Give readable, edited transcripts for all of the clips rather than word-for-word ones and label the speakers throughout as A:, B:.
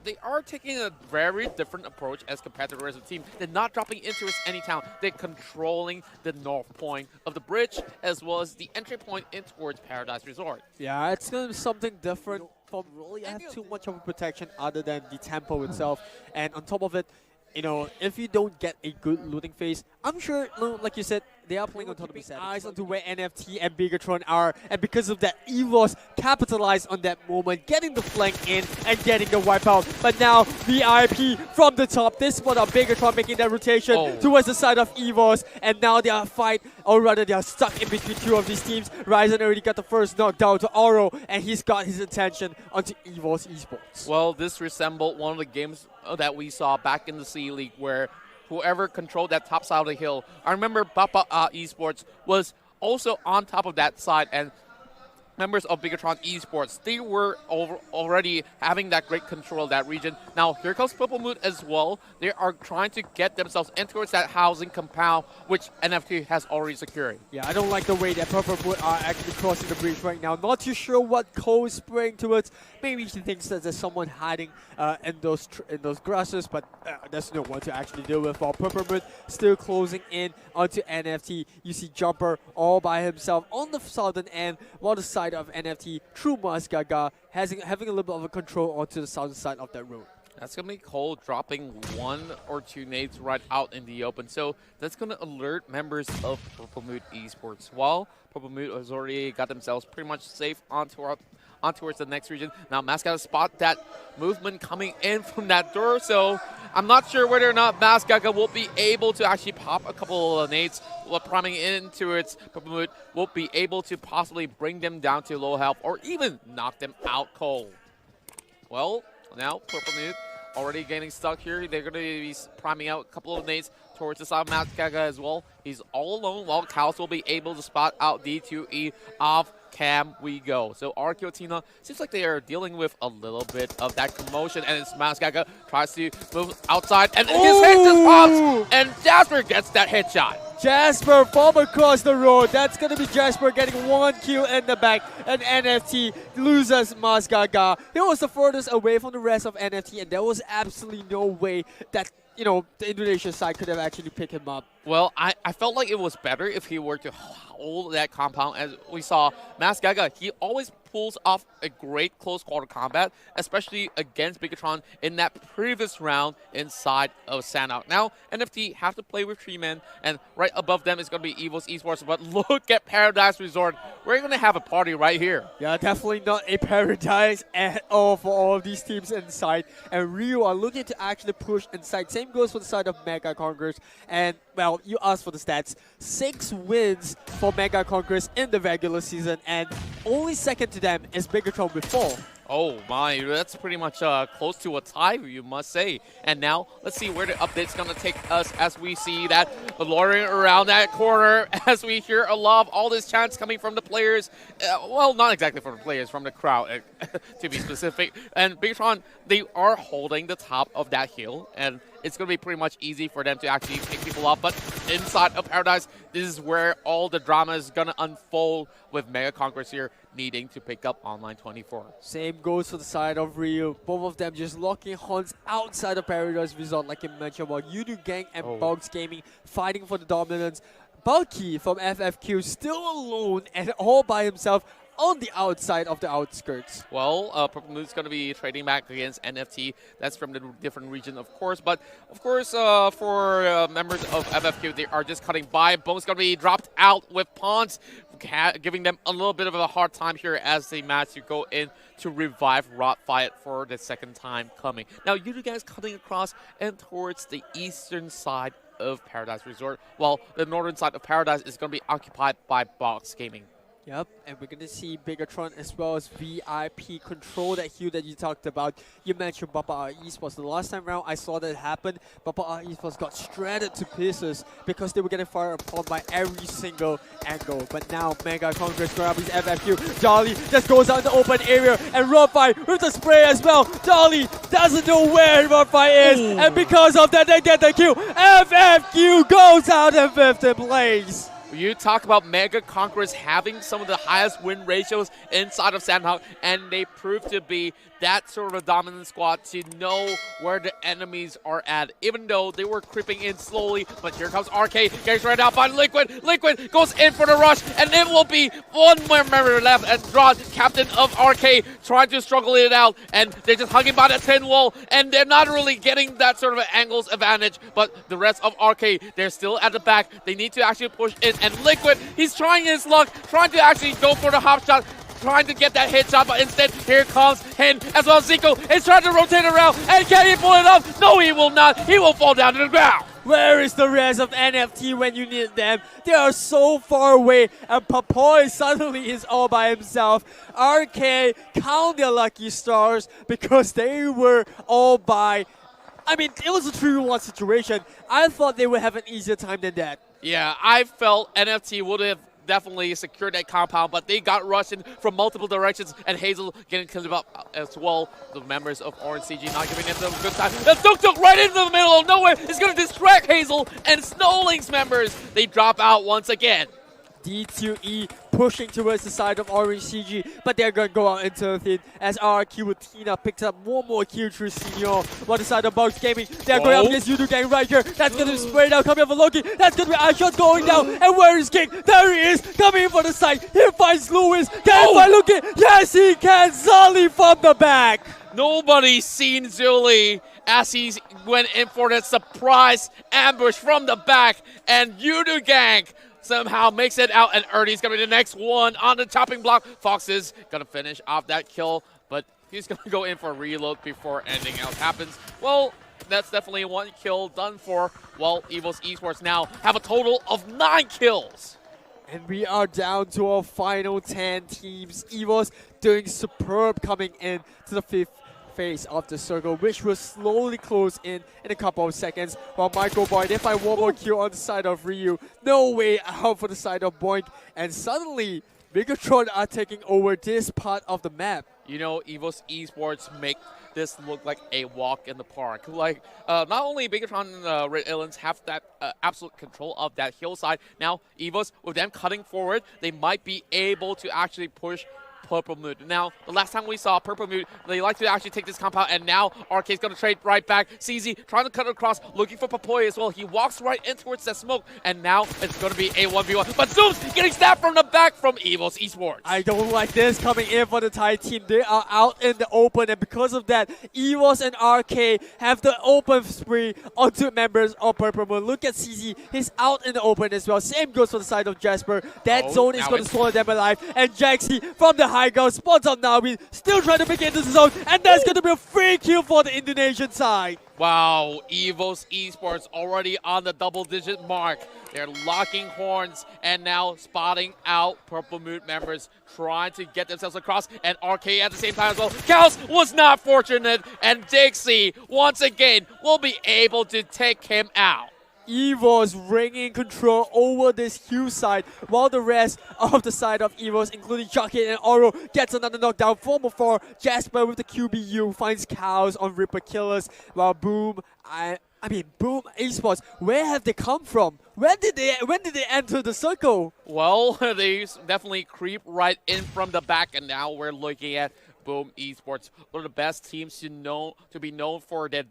A: They are taking a very different approach as compared to the rest of the team. They're not dropping into any town. They're controlling the north point of the bridge as well as the entry point in towards Paradise Resort.
B: Yeah, it's going to be something different. From really have too much of a protection other than the tempo itself. And on top of it, if you don't get a good looting phase, I'm sure, like you said, they are playing on top of the eyes onto where NFT and Bigatron are, and because of that, EVOS capitalized on that moment, getting the flank in and getting the wipeout. But now VIP from the top, this spot of Bigatron making that rotation towards the side of EVOS, and now they are they are stuck in between two of these teams. Ryzen already got the first knockdown to Oro, and he's got his attention onto EVOS Esports.
A: Well, this resembled one of the games that we saw back in the C League where whoever controlled that top side of the hill. I remember Papa Esports was also on top of that side, and members of Bigatron Esports, they were already having that great control of that region. Now, here comes Purple Moon as well. They are trying to get themselves in towards that housing compound, which NFT has already secured.
B: Yeah, I don't like the way that Purple Moon are actually crossing the bridge right now. Not too sure what Cole is spraying towards. Maybe he thinks that there's someone hiding in those grasses, but there's no one to actually deal with. While Purple Moon still closing in onto NFT. You see Jumper all by himself on the southern end, while the side of NFT, through Masgaga, having a little bit of a control onto the southern side of that road.
A: That's going to be Cole dropping 1 or 2 nades right out in the open. So that's going to alert members of Purple Mood Esports. While Purple Mood has already got themselves pretty much safe on towards the next region. Now Masgaga spot that movement coming in from that door. So I'm not sure whether or not Masgaga will be able to actually pop a couple of nades while priming into its Purple Mood, will be able to possibly bring them down to low health or even knock them out cold. Well, now Purple Mood already getting stuck here. They're going to be priming out a couple of nades towards the side of Masgaga as well. He's all alone while Kaos will be able to spot out D2E off cam we go. So Arceotina seems like they are dealing with a little bit of that commotion, and it's Masgaga tries to move outside, and his head just pops, and Jasper gets that headshot.
B: Jasper from across the road. That's going to be Jasper getting 1 kill in the back, and NFT loses Masgaga. He was the furthest away from the rest of NFT, and there was absolutely no way that the Indonesian side could have actually picked him up.
A: Well, I felt like it was better if he were to hold that compound. As we saw, Masgaga, he always pulls off a great close quarter combat, especially against Bigatron in that previous round inside of Sanhok. Now, NFT have to play with 3 men, and right above them is going to be EVOS Esports. But look at Paradise Resort. We're going to have a party right here.
B: Yeah, definitely not a paradise at all for all of these teams inside. And Rio are looking to actually push inside. Same goes for the side of Mega Congress. And, well, you asked for the stats. 6 wins for Mega Congress in the regular season, and only second to them is Bigatron with 4.
A: Oh my, that's pretty much close to a tie, you must say. And now, let's see where the update's going to take us as we see that luring around that corner, as we hear a lot of all this chants coming from the players. Well, not exactly from the players, from the crowd, to be specific. And Bigatron, they are holding the top of that hill, and it's going to be pretty much easy for them to actually pick people up. But inside of Paradise, this is where all the drama is going to unfold, with Mega Congress here needing to pick up Online 24.
B: Same goes for the side of Rio. Both of them just locking horns outside of Paradise Resort, like you mentioned, while Yudu Gang and Bugs Gaming fighting for the dominance. Bulky from FFQ still alone and all by himself on the outside of the outskirts.
A: Well, Purple Moon's going to be trading back against NFT. That's from the different region, of course. But, of course, for members of FFQ, they are just cutting by. Bone's going to be dropped out with Pawns, giving them a little bit of a hard time here as they manage to go in to revive Rot Fight for the second time coming. Now, you guys cutting across and towards the eastern side of Paradise Resort, while the northern side of Paradise is going to be occupied by Box Gaming.
B: Yep, and we're going to see Bigatron as well as VIP control that hue that you talked about. You mentioned Papa Esports. The last time around I saw that happen, Papa Esports got shredded to pieces because they were getting fired upon by every single angle. But now Mega Congress grabs FFQ. Dolly just goes out in the open area, and Rodfi with the spray as well. Dolly doesn't know where Rodfi is, and because of that they get the kill. FFQ goes out in 5th place.
A: You talk about Mega Conquerors having some of the highest win ratios inside of Sanhok, and they prove to be that sort of dominant squad to know where the enemies are at, even though they were creeping in slowly. But here comes RK, getting right out by Liquid. Liquid goes in for the rush, and it will be one more member left. And Rod, captain of RK, trying to struggle it out, and they're just hugging by the tin wall, and they're not really getting that sort of angles advantage. But the rest of RK, they're still at the back. They need to actually push in, and Liquid, he's trying his luck, trying to actually go for the hop shot, trying to get that hit shot, but instead, here comes Hin as well. Zico is trying to rotate around, and can he pull it off? No, he will not. He will fall down to the ground.
B: Where is the rest of NFT when you need them? They are so far away, and Papoy suddenly is all by himself. RK count their lucky stars because they were all by. I mean, it was a 3-1 situation. I thought they would have an easier time than that.
A: Yeah, I felt NFT would have definitely secured that compound, but they got rushed in from multiple directions, and Hazel getting killed up as well. The members of Orange CG not giving them a good time. The Tunjuk right into the middle of nowhere is going to distract Hazel, and Snowlink's members, they drop out once again.
B: D2E pushing towards the side of Orange CG, but they're going to go out into the thin as RQ with Tina picks up one more kill through Senior. While the side of Bugs Gaming, they're going up against Yudu Gang right here. That's going to be sprayed out, coming up for Loki. That's going to be iShot going down. And where is King? There he is, coming in for the side. He finds Lewis. Can he find Loki? Yes, he can. Zali from the back.
A: Nobody's seen Zuli as he went in for that surprise ambush from the back, and Yudu Gang somehow makes it out, and Ernie's going to be the next one on the chopping block. Fox is going to finish off that kill, but he's going to go in for a reload before anything else happens. Well, that's definitely one kill done for. Well, Evil's Esports now have a total of 9 kills.
B: And we are down to our final 10 teams. Evil's doing superb coming in to the 5th phase of the circle, which will slowly close in a couple of seconds. While Michael Boy, they find one more kill on the side of Ryu. No way out for the side of Boink. And suddenly, Bigatron are taking over this part of the map.
A: You know, Evil's Esports make this look like a walk in the park. Like, not only Bigatron and Red Aliens have that absolute control of that hillside, now Evil's, with them cutting forward, they might be able to actually push Purple Mood. Now, the last time we saw Purple Mood, they like to actually take this compound, and now RK's going to trade right back. CZ trying to cut across, looking for Papoy as well. He walks right in towards that smoke, and now it's going to be a 1v1. But Zoom's getting stabbed from the back from Evil's Esports.
B: I don't like this coming in for the Thai team. They are out in the open, and because of that, Evos and RK have the open spree onto members of Purple Moon. Look at CZ. He's out in the open as well. Same goes for the side of Jasper. That zone is going to swallow them alive. And Jaxi from the high ground spots on Navi, still trying to make it into the zone, and that's going to be a free kill for the Indonesian side.
A: Wow, Evil's Esports already on the double-digit mark. They're locking horns and now spotting out Purple Mood members trying to get themselves across, and RK at the same time as well. Chaos was not fortunate, and Dixie once again will be able to take him out.
B: Evos reigning control over this huge side, while the rest of the side of Evos, including Jockey and Oro, gets another knockdown. 4-4. Jasper with the QBU finds cows on Ripper Killers, while Boom, Boom Esports, where have they come from? When did they enter the circle?
A: Well, they definitely creep right in from the back, and now we're looking at Boom Esports, one of the best teams to be known for their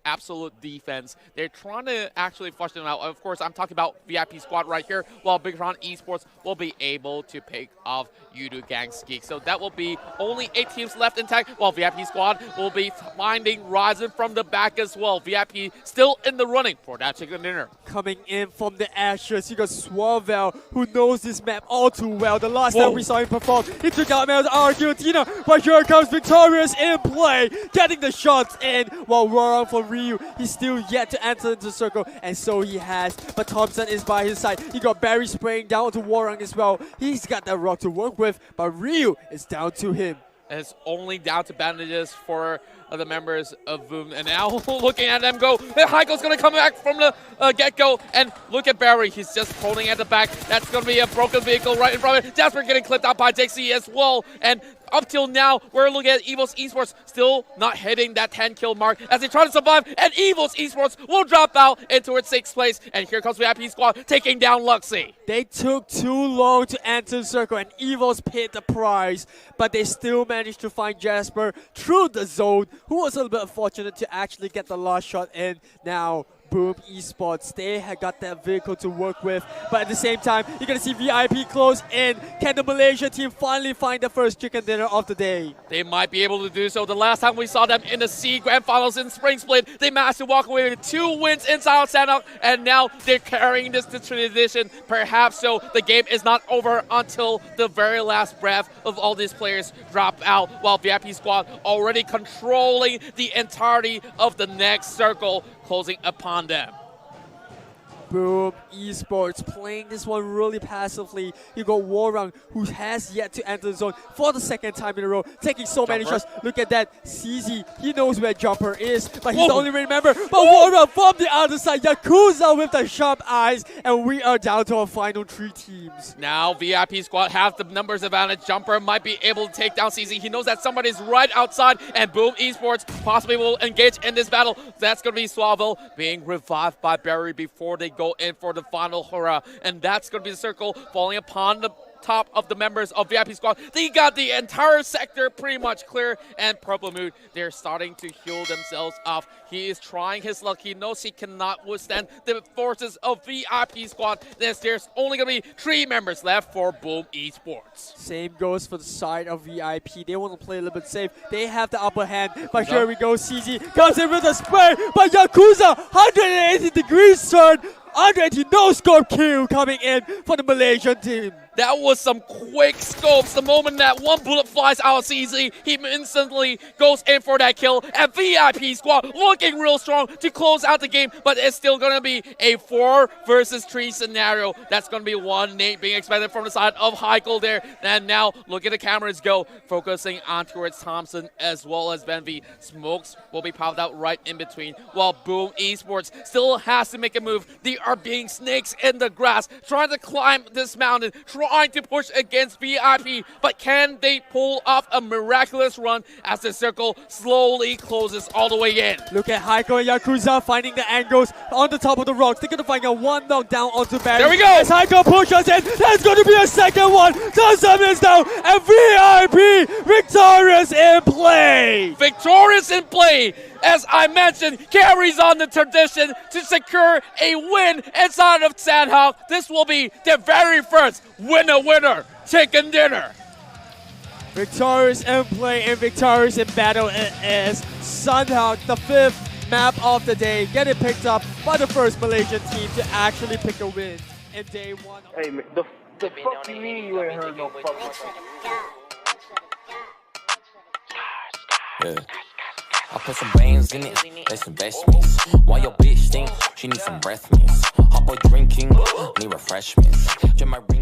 A: absolute defense. They're trying to actually flush them out. Of course, I'm talking about VIP Squad right here, while Bigatron Esports will be able to pick off Yudu Gang's Geek. So that will be only 8 teams left intact, while VIP Squad will be finding Ryzen from the back as well. VIP still in the running for that chicken dinner.
B: Coming in from the ashes, you got Swavel, who knows this map all too well. The last time we saw him perform, he took out Mel's Argentina, but here comes Victorious in play, getting the shots in, while Roran from Ryu, he's still yet to enter into the circle, and so he has. But Thompson is by his side. He got Barry spraying down to Warang as well. He's got that rock to work with, but Ryu is down to him.
A: And it's only down to bandages for the members of Boom. And now looking at them go, Heiko's going to come back from the get-go. And look at Barry. He's just holding at the back. That's going to be a broken vehicle right in front of it. Jasper getting clipped out by Dixie as well. And up till now, we're looking at Evil's Esports still not hitting that 10-kill mark as they try to survive, and Evil's Esports will drop out into its 6th place. And here comes VIP Squad taking down Luxy.
B: They took too long to enter the circle, and Evil's paid the price, but they still managed to find Jasper through the zone, who was a little bit unfortunate to actually get the last shot in. Now, Boom Esports, they had got that vehicle to work with, but at the same time, you're going to see VIP close in. Can the Malaysia team finally find the first chicken dinner of the day?
A: They might be able to do so. The last time we saw them in the C Grand Finals in Spring Split, they managed to walk away with 2 wins inside of Sandhawk, and now they're carrying this to tradition. Perhaps so, the game is not over until the very last breath of all these players drop out, while VIP Squad already controlling the entirety of the next circle, closing upon them.
B: Boom Esports playing this one really passively. You got Warang, who has yet to enter the zone for the 2nd time in a row, taking so many shots. Look at that. CZ, he knows where Jumper is, but he's the only remember. But Warang from the other side, Yakuza with the sharp eyes, and we are down to our final 3 teams.
A: Now VIP Squad have the numbers advantage. Jumper might be able to take down CZ. He knows that somebody's right outside, and Boom Esports possibly will engage in this battle. That's going to be Swaville being revived by Barry before they go in for the final hurrah, and that's going to be the circle falling upon the top of the members of VIP Squad. They got the entire sector pretty much clear, and Purple Mood, they're starting to heal themselves off. He is trying his luck. He knows he cannot withstand the forces of VIP Squad. There's only going to be 3 members left for Boom Esports.
B: Same goes for the side of VIP. They want to play a little bit safe. They have the upper hand, but here we go. CZ comes in with a spray, but Yakuza 180 degrees turn. 180 no-scope kill coming in for the Malaysian team.
A: That was some quick scopes. The moment that one bullet flies out of CZ, he instantly goes in for that kill. And VIP Squad looking real strong to close out the game, but it's still going to be a 4 versus 3 scenario. That's going to be one nade being expected from the side of Heikel there. And now look at the cameras go, focusing on towards Thompson as well as BenV. Smokes will be popped out right in between, while Boom Esports still has to make a move. They are being snakes in the grass, trying to climb this mountain, trying to push against VIP, but can they pull off a miraculous run as the circle slowly closes all the way in?
B: Look at Heiko and Yakuza finding the angles on the top of the rocks. They're going to find a 1 knockdown onto Barry.
A: There we go!
B: As Heiko pushes in, there's going to be a second one. Doesn't miss now, and VIP victorious in play!
A: Victorious in play, as I mentioned, carries on the tradition to secure a win inside of Sandhawk. This will be their very first winner chicken dinner.
B: Victorious in play and victorious in battle it is. Sandhawk, the 5th map of the day, getting picked up by the first Malaysian team to actually pick a win in day 1.
C: Hey, the fuck you mean you ain't heard no fucking?
D: Yeah. I put some bands in it, that's investments. Why your bitch think she needs some breath mints? Hop boy drinking, need refreshments. Just my ring.